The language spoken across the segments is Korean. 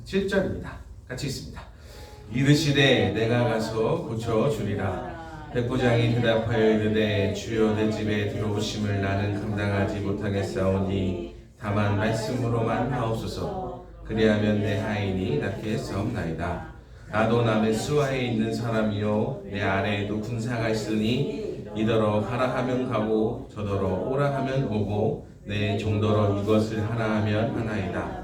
7절입니다. 같이 있습니다. 이르시되 내가 가서 고쳐주리라. 백부장이 대답하여 이르되 주여 내 집에 들어오심을 나는 감당하지 못하겠사오니 다만 말씀으로만 하옵소서. 그리하면 내 하인이 낫게 싸움나이다. 나도 남의 수하에 있는 사람이요 내 아래에도 군사가 있으니 이더러 가라 하면 가고 저더러 오라 하면 오고 내 종더러 이것을 하라 하면 하나이다.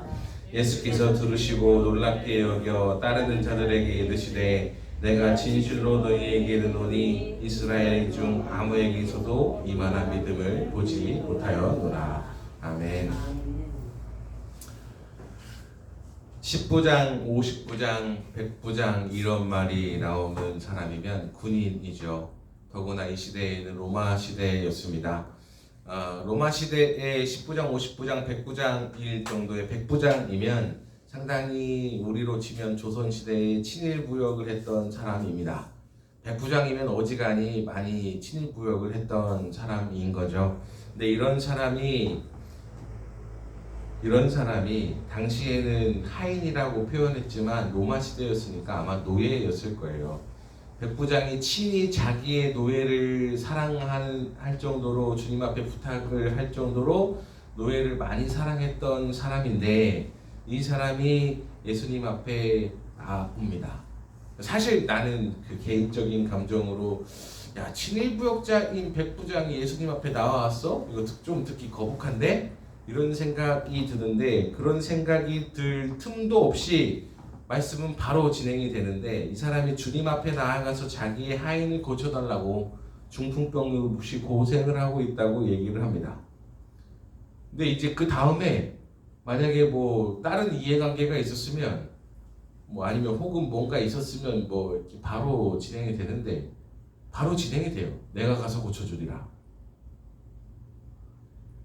예수께서 들으시고 놀랍게 여겨 따르는 자들에게 이르시되 내가 진실로 너희에게 이르노니 이스라엘 중 아무에게서도 이만한 믿음을 보지 못하였노라. 아멘. 10부장, 50부장, 100부장 이런 말이 나오는 사람이면 군인이죠. 더구나 이 시대에는 로마 시대였습니다. 로마 시대의 10부장, 50부장, 100부장일 정도의 100부장이면 상당히 우리로 치면 조선시대에 친일부역을 했던 사람입니다. 100부장이면 어지간히 많이 친일부역을 했던 사람인 거죠. 근데 이런 사람이 당시에는 하인이라고 표현했지만 로마 시대였으니까 아마 노예였을 거예요. 백부장이 친히 자기의 노예를 사랑할 정도로 주님 앞에 부탁을 할 정도로 노예를 많이 사랑했던 사람인데 이 사람이 예수님 앞에 나옵니다. 사실 나는 그 개인적인 감정으로 야 친일부역자인 백부장이 예수님 앞에 나와왔어? 이거 좀 듣기 거북한데? 이런 생각이 드는데 그런 생각이 들 틈도 없이 말씀은 바로 진행이 되는데 이 사람이 주님 앞에 나아가서 자기의 하인을 고쳐달라고 중풍병으로 묵시 고생을 하고 있다고 얘기를 합니다. 근데 이제 그 다음에 만약에 뭐 다른 이해관계가 있었으면 뭐 아니면 혹은 뭔가 있었으면 뭐 이렇게 바로 진행이 되는데 바로 진행이 돼요. 내가 가서 고쳐주리라.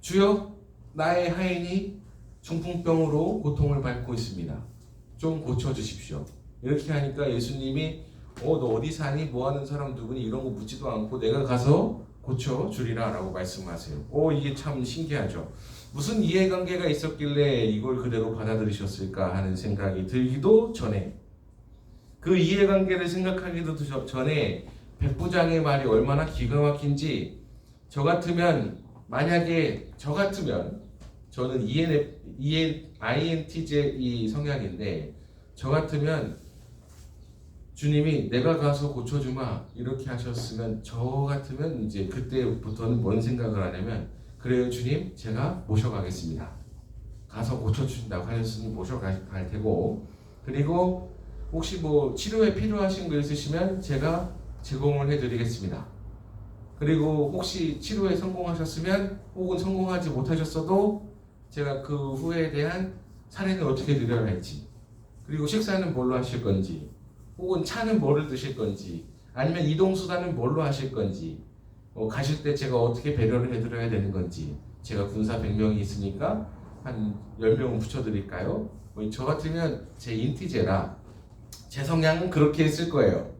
주여 나의 하인이 중풍병으로 고통을 받고 있습니다. 좀 고쳐주십시오. 이렇게 하니까 예수님이 너 어디 사니? 뭐하는 사람 누구니? 이런 거 묻지도 않고 내가 가서 고쳐주리라 라고 말씀하세요. 이게 참 신기하죠. 무슨 이해관계가 있었길래 이걸 그대로 받아들이셨을까 하는 생각이 들기도 전에 그 이해관계를 생각하기도 전에 백부장의 말이 얼마나 기가 막힌지 만약에 저 같으면 저는 INTJ 성향인데 저 같으면 주님이 내가 가서 고쳐주마 이렇게 하셨으면 저 같으면 이제 그때부터는 뭔 생각을 하냐면 그래요 주님 제가 모셔가겠습니다. 가서 고쳐주신다고 하셨으니 모셔갈 테고 그리고 혹시 뭐 치료에 필요하신 거 있으시면 제가 제공을 해드리겠습니다. 그리고 혹시 치료에 성공하셨으면 혹은 성공하지 못하셨어도 제가 그 후에 대한 사례는 어떻게 드려야 할지 그리고 식사는 뭘로 하실 건지 혹은 차는 뭐를 드실 건지 아니면 이동수단은 뭘로 하실 건지 가실 때 제가 어떻게 배려를 해드려야 되는 건지 제가 군사 100명이 있으니까 한 10명은 붙여드릴까요? 저 같으면 제 인티제라 제 성향은 그렇게 했을 거예요.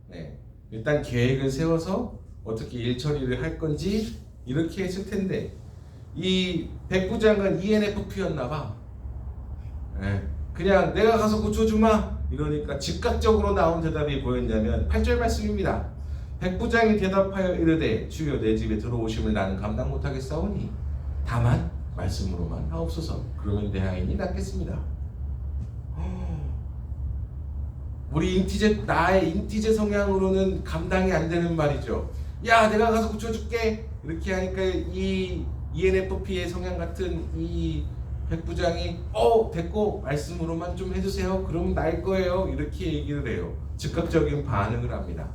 네. 일단 계획을 세워서 어떻게 일 처리를 할 건지 이렇게 했을 텐데 이 백부장은 ENFP였나봐. 그냥 내가 가서 고쳐주마 이러니까 즉각적으로 나온 대답이 뭐였냐면 8절 말씀입니다. 백부장이 대답하여 이르되 주여 내 집에 들어오심을 나는 감당 못하겠사오니 다만 말씀으로만 하옵소서. 그러면 내 하인이 낫겠습니다. 나의 인티제 성향으로는 감당이 안 되는 말이죠. 야 내가 가서 고쳐줄게 이렇게 하니까 이 ENFP의 성향 같은 이 백부장이 됐고 말씀으로만 좀 해주세요. 그러면 날 거예요. 이렇게 얘기를 해요. 즉각적인 반응을 합니다.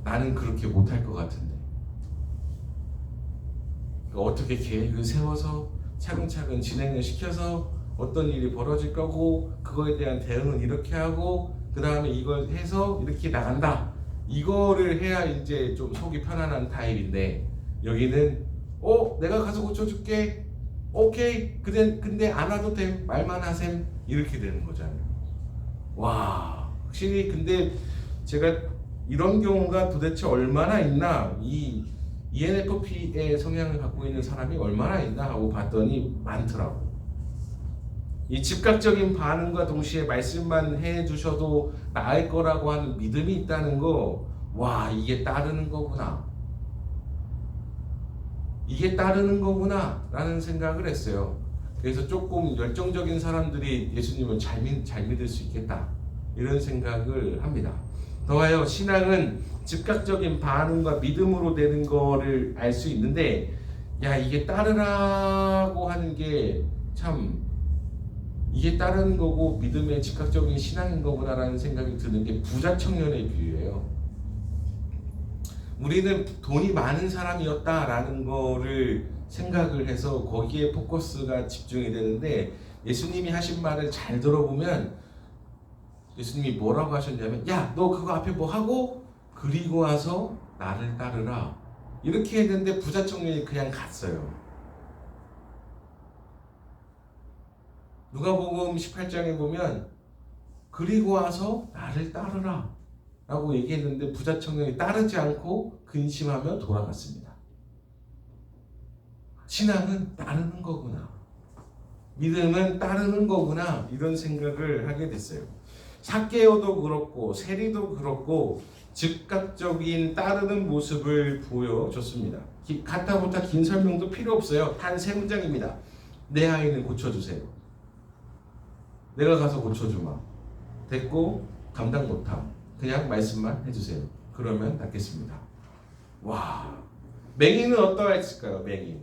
나는 그렇게 못할 것 같은데 어떻게 계획을 세워서 차근차근 진행을 시켜서 어떤 일이 벌어질 거고 그거에 대한 대응은 이렇게 하고 그 다음에 이걸 해서 이렇게 나간다. 이거를 해야 이제 좀 속이 편안한 타입인데 여기는 내가 가서 고쳐줄게. 오케이. 근데 안 와도 됨. 말만 하셈. 이렇게 되는 거잖아요. 와, 확실히 근데 제가 이런 경우가 도대체 얼마나 있나 이 ENFP의 성향을 갖고 있는 사람이 얼마나 있나 하고 봤더니 많더라고. 이 즉각적인 반응과 동시에 말씀만 해주셔도 나을 거라고 하는 믿음이 있다는 거, 와, 이게 따르는 거구나. 이게 따르는 거구나 라는 생각을 했어요. 그래서 조금 열정적인 사람들이 예수님을 잘 믿을 수 있겠다, 이런 생각을 합니다. 더하여 신앙은 즉각적인 반응과 믿음으로 되는 거를 알 수 있는데, 야, 이게 따르라고 하는 게 참, 이게 따르는 거고 믿음의 즉각적인 신앙인 거구나라는 생각이 드는 게 부자 청년의 비유예요. 우리는 돈이 많은 사람이었다라는 거를 생각을 해서 거기에 포커스가 집중이 되는데, 예수님이 하신 말을 잘 들어보면 예수님이 뭐라고 하셨냐면, 야, 너 그거 앞에 뭐 하고 그리고 와서 나를 따르라, 이렇게 했는데 부자 청년이 그냥 갔어요. 누가복음 18장에 보면 그리고 와서 나를 따르라 라고 얘기했는데 부자 청년이 따르지 않고 근심하며 돌아갔습니다. 신앙은 따르는 거구나, 믿음은 따르는 거구나, 이런 생각을 하게 됐어요. 삭개오도 그렇고 세리도 그렇고 즉각적인 따르는 모습을 보여줬습니다. 가타부타 긴 설명도 필요 없어요. 단 세 문장입니다. 내 아이는 고쳐주세요. 내가 가서 고쳐주마. 됐고, 감당 못함. 그냥 말씀만 해주세요. 그러면 낫겠습니다. 와, 맹인은 어떠했을까요? 맹인,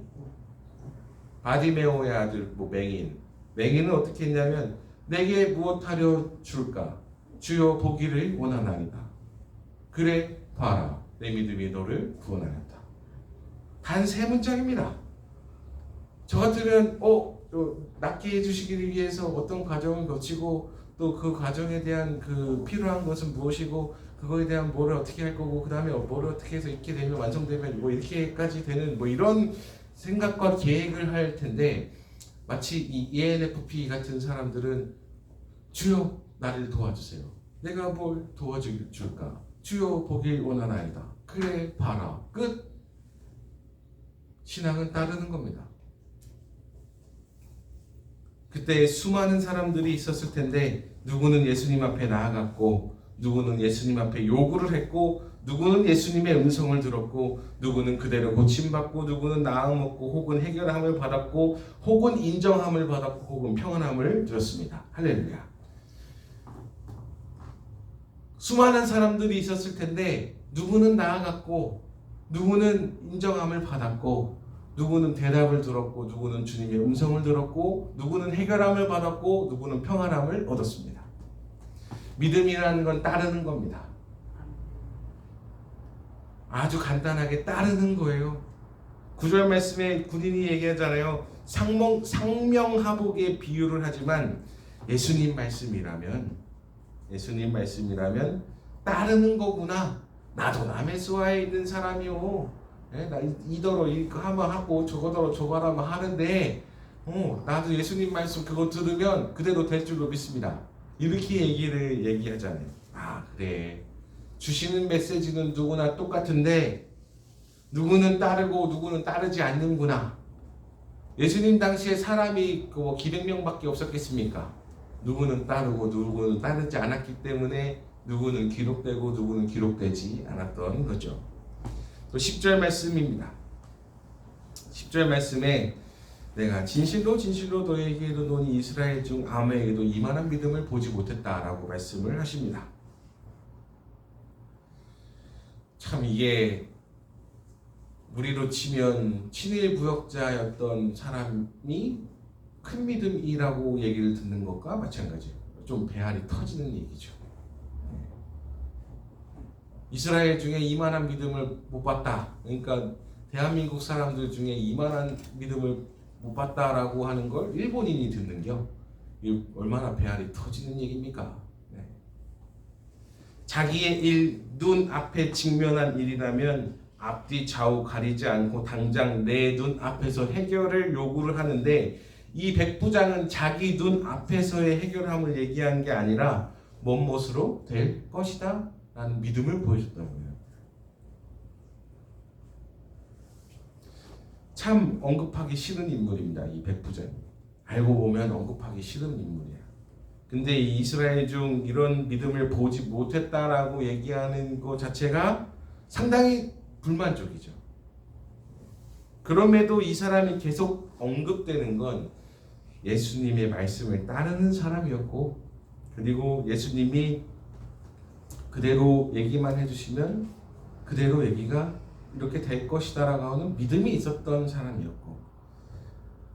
바디메오의 아들 맹인. 맹인은 어떻게 했냐면, 내게 무엇하려 줄까? 주여 보기를 원하나이다. 그래 봐라, 내 믿음이 너를 구원하였다. 단 세 문장입니다. 저 같으면 낫게 해주시기 위해서 어떤 과정을 거치고, 또 그 과정에 대한 그 필요한 것은 무엇이고, 그거에 대한 뭐를 어떻게 할 거고, 그 다음에 뭐를 어떻게 해서 이렇게 되면 완성되면 뭐 이렇게까지 되는 뭐 이런 생각과 계획을 할 텐데, 마치 이 ENFP 같은 사람들은 주여 나를 도와주세요. 내가 뭘 도와줄까? 주여 보길 원하나이다. 그래 봐라. 끝. 신앙은 따르는 겁니다. 그때 수많은 사람들이 있었을 텐데, 누구는 예수님 앞에 나아갔고, 누구는 예수님 앞에 요구를 했고, 누구는 예수님의 음성을 들었고, 누구는 그대로 고침받고, 누구는 나음 얻고, 혹은 해결함을 받았고, 혹은 인정함을 받았고, 혹은 평안함을 누렸습니다. 할렐루야. 수많은 사람들이 있었을 텐데, 누구는 나아갔고, 누구는 인정함을 받았고, 누구는 대답을 들었고, 누구는 주님의 음성을 들었고, 누구는 해결함을 받았고, 누구는 평안함을 얻었습니다. 믿음이라는 건 따르는 겁니다. 아주 간단하게 따르는 거예요. 9절 말씀에 군인이 얘기하잖아요. 상명하복의 비유를 하지만 예수님 말씀이라면 따르는 거구나. 나도 남의 수하에 있는 사람이요. 나 이더러 이거 하면 하고 저거더러 저거 하면 하는데, 나도 예수님 말씀 그거 들으면 그대로 될 줄로 믿습니다. 이렇게 얘기하잖아요. 아, 그래. 주시는 메시지는 누구나 똑같은데 누구는 따르고 누구는 따르지 않는구나. 예수님 당시에 사람이 기백 명밖에 없었겠습니까? 누구는 따르고 누구는 따르지 않았기 때문에 누구는 기록되고 누구는 기록되지 않았던 거죠. 또 10절 말씀입니다. 10절 말씀에 내가 진실로 너에게 이르노니 이스라엘 중 아무에게도 이만한 믿음을 보지 못했다라고 말씀을 하십니다. 참, 이게 우리로 치면 친일 부역자였던 사람이 큰 믿음이라고 얘기를 듣는 것과 마찬가지예요. 좀 배알이 터지는 얘기죠. 이스라엘 중에 이만한 믿음을 못 봤다. 그러니까 대한민국 사람들 중에 이만한 믿음을 못 봤다라고 하는 걸 일본인이 듣는겨. 이게 얼마나 배알이 터지는 얘기입니까? 네. 자기의 일, 눈 앞에 직면한 일이라면 앞뒤 좌우 가리지 않고 당장 내 눈 앞에서 해결을 요구를 하는데, 이 백부장은 자기 눈 앞에서의 해결함을 얘기한 게 아니라 먼 못으로 될 것이다 라는 믿음을 보여줬다는 거예요. 참 언급하기 싫은 인물입니다, 이 백부장. 알고 보면 언급하기 싫은 인물이에요. 근데 이 이스라엘 중 이런 믿음을 보지 못했다라고 얘기하는 것 자체가 상당히 불만족이죠. 그럼에도 이 사람이 계속 언급되는 건 예수님의 말씀을 따르는 사람이었고, 그리고 예수님이 그대로 얘기만 해주시면 그대로 얘기가 이렇게 될 것이다라고 하는 믿음이 있었던 사람이었고,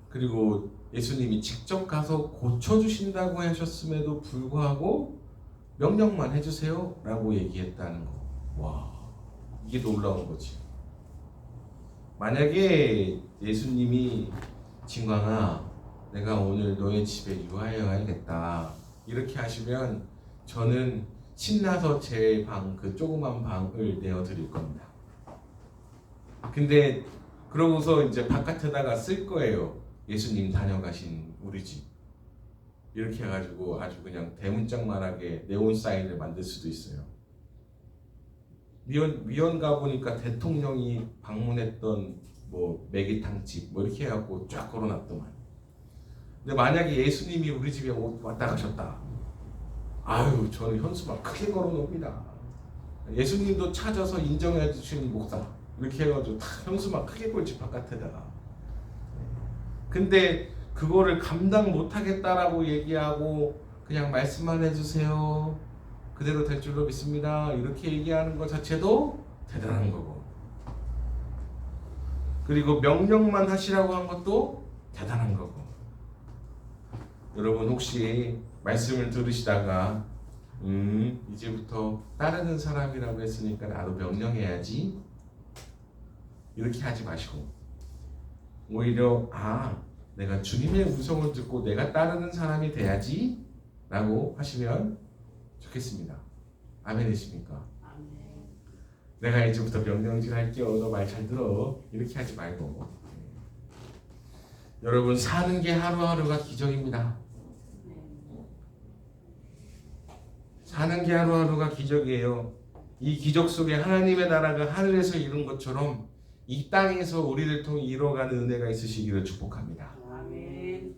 그리고 예수님이 직접 가서 고쳐주신다고 하셨음에도 불구하고 명령만 해주세요 라고 얘기했다는 거. 와, 이게 놀라운 거지. 만약에 예수님이 진광아 내가 오늘 너의 집에 유하여 가야겠다 이렇게 하시면 저는 신나서 제 방, 그 조그만 방을 내어드릴 겁니다. 근데 그러고서 이제 바깥에다가 쓸 거예요. 예수님 다녀가신 우리 집 이렇게 해가지고 아주 그냥 대문짝만하게 네온 사인을 만들 수도 있어요. 위원 가보니까 대통령이 방문했던 뭐 매기탕집 뭐 이렇게 해갖고 쫙 걸어놨더만. 근데 만약에 예수님이 우리 집에 왔다 가셨다, 아유 저는 현수막 크게 걸어놓습니다. 예수님도 찾아서 인정해 주시는 목사 이렇게 해가지고 다 현수막 크게 걸지 바깥에다가. 근데 그거를 감당 못하겠다라고 얘기하고 그냥 말씀만 해주세요 그대로 될 줄로 믿습니다 이렇게 얘기하는 것 자체도 대단한 거고, 그리고 명령만 하시라고 한 것도 대단한 거고. 여러분 혹시 말씀을 들으시다가 이제부터 따르는 사람이라고 했으니까 나도 명령해야지 이렇게 하지 마시고, 오히려 내가 주님의 음성을 듣고 내가 따르는 사람이 돼야지 라고 하시면 좋겠습니다. 아멘이십니까? 아멘. 내가 이제부터 명령질 할게요 너 말 잘 들어 이렇게 하지 말고, 여러분 사는 게 하루하루가 기적입니다. 사는 게 하루하루가 기적이에요. 이 기적 속에 하나님의 나라가 하늘에서 이룬 것처럼 이 땅에서 우리를 통해 이루어가는 은혜가 있으시기를 축복합니다. 아멘.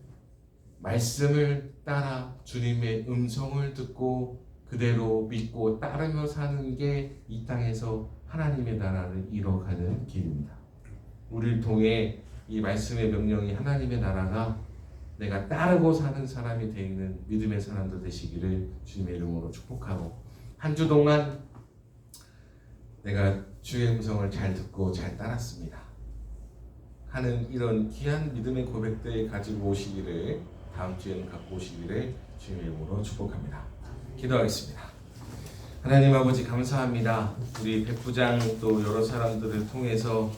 말씀을 따라 주님의 음성을 듣고 그대로 믿고 따르며 사는 게 이 땅에서 하나님의 나라를 이뤄가는 길입니다. 우리를 통해 이 말씀의 명령이 하나님의 나라가 내가 따르고 사는 사람이 되는 믿음의 사람들 되시기를 주님의 이름으로 축복하고, 한 주 동안 내가 주의 음성을 잘 듣고 잘 따랐습니다 하는 이런 귀한 믿음의 고백들 가지고 오시기를, 다음 주에는 갖고 오시기를 주님의 이름으로 축복합니다. 기도하겠습니다. 하나님 아버지 감사합니다. 우리 백부장 또 여러 사람들을 통해서